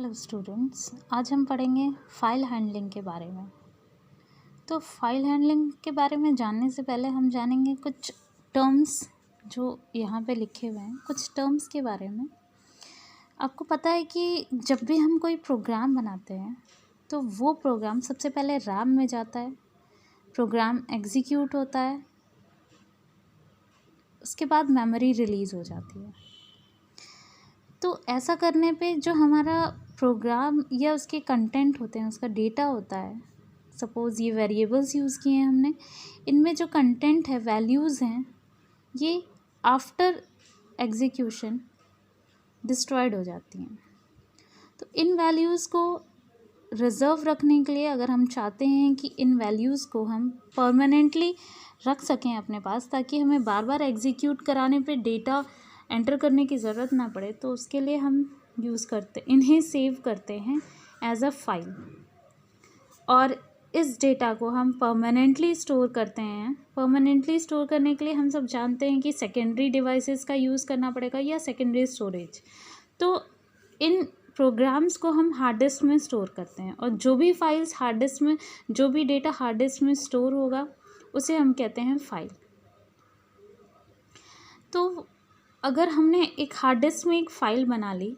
Hello students, आज हम पढ़ेंगे फ़ाइल हैंडलिंग के बारे में। तो फ़ाइल हैंडलिंग के बारे में जानने से पहले हम जानेंगे कुछ टर्म्स जो यहाँ पे लिखे हुए हैं। कुछ टर्म्स के बारे में आपको पता है कि जब भी हम कोई प्रोग्राम बनाते हैं तो वो प्रोग्राम सबसे पहले रैम में जाता है, प्रोग्राम एग्जीक्यूट होता है, उसके बाद मेमोरी रिलीज़ हो जाती है। तो ऐसा करने पे जो हमारा प्रोग्राम या उसके कंटेंट होते हैं, उसका डेटा होता है, सपोज़ ये वेरिएबल्स यूज़ किए हैं हमने, इनमें जो कंटेंट है, वैल्यूज़ हैं, ये आफ्टर एग्जीक्यूशन डिस्ट्रॉयड हो जाती हैं। तो इन वैल्यूज़ को रिज़र्व रखने के लिए अगर हम चाहते हैं कि इन वैल्यूज़ को हम परमानेंटली रख सकें अपने पास, ताकि हमें बार बार एग्जीक्यूट कराने पे डेटा एंटर करने की ज़रूरत ना पड़े, तो उसके लिए हम इन्हें सेव करते हैं एज अ फाइल, और इस डेटा को हम परमानेंटली स्टोर करते हैं। परमानेंटली स्टोर करने के लिए हम सब जानते हैं कि सेकेंडरी डिवाइसेस का यूज़ करना पड़ेगा या सेकेंडरी स्टोरेज। तो इन प्रोग्राम्स को हम हार्ड डिस्क में स्टोर करते हैं, और जो भी फाइल्स हार्ड डिस्क में, जो भी डेटा हार्ड डिस्क में स्टोर होगा उसे हम कहते हैं फाइल। तो अगर हमने एक हार्ड डिस्क में एक फ़ाइल बना ली,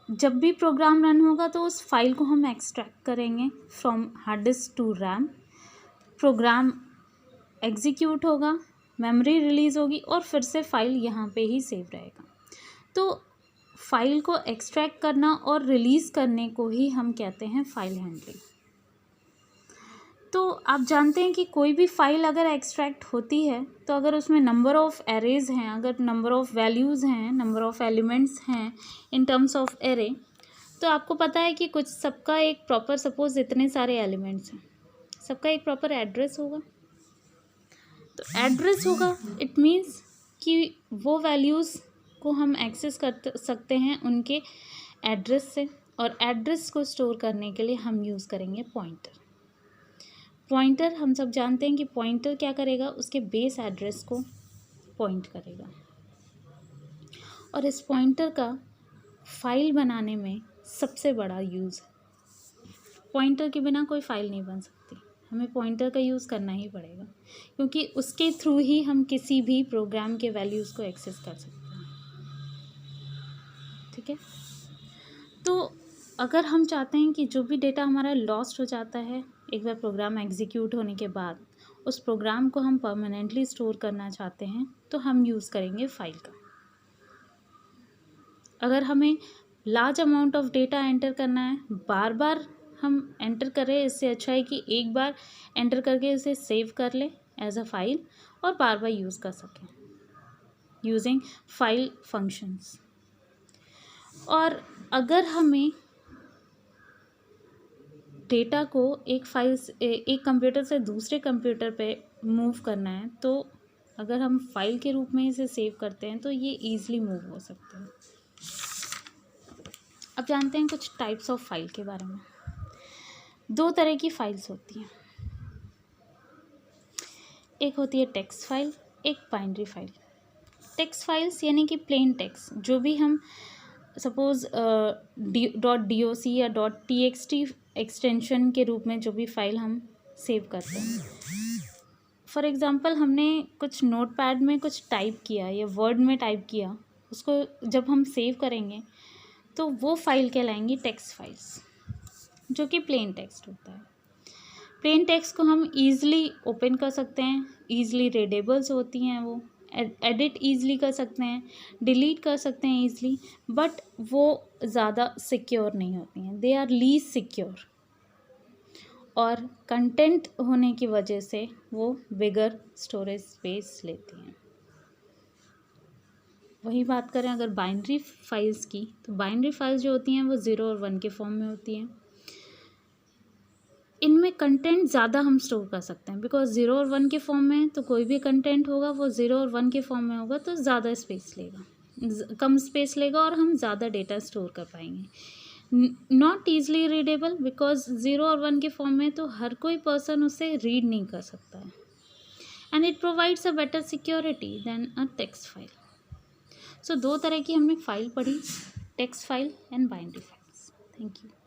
जब भी प्रोग्राम रन होगा तो उस फाइल को हम एक्सट्रैक्ट करेंगे from hard disk to RAM, program execute होगा, मेमोरी रिलीज़ होगी और फिर से फाइल यहाँ पे ही सेव रहेगा। तो फाइल को एक्सट्रैक्ट करना और रिलीज़ करने को ही हम कहते हैं फाइल हैंडलिंग। तो आप जानते हैं कि कोई भी फाइल अगर एक्सट्रैक्ट होती है तो अगर उसमें नंबर ऑफ़ एरेज़ हैं, अगर नंबर ऑफ़ वैल्यूज़ हैं, नंबर ऑफ़ एलिमेंट्स हैं इन टर्म्स ऑफ़ एरे, तो आपको पता है कि कुछ सबका एक प्रॉपर, सपोज़ इतने सारे एलिमेंट्स हैं, सबका एक प्रॉपर एड्रेस होगा। तो एड्रेस होगा, इट मीन्स कि वो वैल्यूज़ को हम एक्सेस कर सकते हैं उनके एड्रेस से, और एड्रेस को स्टोर करने के लिए हम यूज़ करेंगे पॉइंटर। पॉइंटर, हम सब जानते हैं कि पॉइंटर क्या करेगा, उसके बेस एड्रेस को पॉइंट करेगा, और इस पॉइंटर का फाइल बनाने में सबसे बड़ा यूज़ है। पॉइंटर के बिना कोई फाइल नहीं बन सकती, हमें पॉइंटर का यूज़ करना ही पड़ेगा, क्योंकि उसके थ्रू ही हम किसी भी प्रोग्राम के वैल्यूज़ को एक्सेस कर सकते हैं। ठीक है, तो अगर हम चाहते हैं कि जो भी डेटा हमारा लॉस्ट हो जाता है एक बार प्रोग्राम एग्जीक्यूट होने के बाद, उस प्रोग्राम को हम परमानेंटली स्टोर करना चाहते हैं, तो हम यूज़ करेंगे फाइल का। अगर हमें large amount of data enter करना है, बार बार हम एंटर करें, इससे अच्छा है कि एक बार एंटर करके इसे सेव कर लें एज अ फाइल और बार बार यूज़ कर सकें यूजिंग फाइल फंक्शंस। और अगर हमें डेटा को एक कंप्यूटर से दूसरे कंप्यूटर पे मूव करना है, तो अगर हम फाइल के रूप में इसे सेव करते हैं तो ये ईज़िली मूव हो सकते हैं। अब जानते हैं कुछ टाइप्स ऑफ फाइल के बारे में। दो तरह की फाइल्स होती हैं, एक होती है टेक्स्ट फाइल, एक बाइनरी फाइल। टेक्स्ट फाइल्स यानी कि प्लेन टेक्स्ट, जो भी हम सपोज़ .doc या .txt एक्सटेंशन के रूप में जो भी फाइल हम सेव करते हैं। फॉर एग्ज़ाम्पल, हमने कुछ नोटपैड में कुछ टाइप किया या वर्ड में टाइप किया, उसको जब हम सेव करेंगे तो वो फाइल कहलाएंगी टेक्स्ट फाइल्स, जो कि प्लेन टेक्स्ट होता है। प्लेन टेक्स्ट को हम ईज़िली ओपन कर सकते हैं, ईज़िली रीडेबल्स होती हैं, वो एडिट ईज़िली कर सकते हैं, डिलीट कर सकते हैं ईज़िली, बट वो ज़्यादा सिक्योर नहीं होती हैं, दे आर लीस्ट सिक्योर, और कंटेंट होने की वजह से वो बिगर स्टोरेज स्पेस लेती हैं। वही बात करें अगर बाइनरी फाइल्स की, तो बाइनरी फाइल्स जो होती हैं वो 0 और 1 के फॉर्म में होती हैं। इनमें कंटेंट ज़्यादा हम स्टोर कर सकते हैं, बिकॉज 0 और 1 के फॉर्म में, तो कोई भी कंटेंट होगा वो 0 और 1 के फॉर्म में होगा, तो ज़्यादा स्पेस लेगा, कम स्पेस लेगा, और हम ज़्यादा डेटा स्टोर कर पाएंगे। नॉट ईजली रीडेबल, बिकॉज 0 और 1 के फॉर्म में तो हर कोई पर्सन उसे रीड नहीं कर सकता है, and it provides a better security than a text file. So दो तरह की हमने फाइल पढ़ी, text file and binary file. Thank you.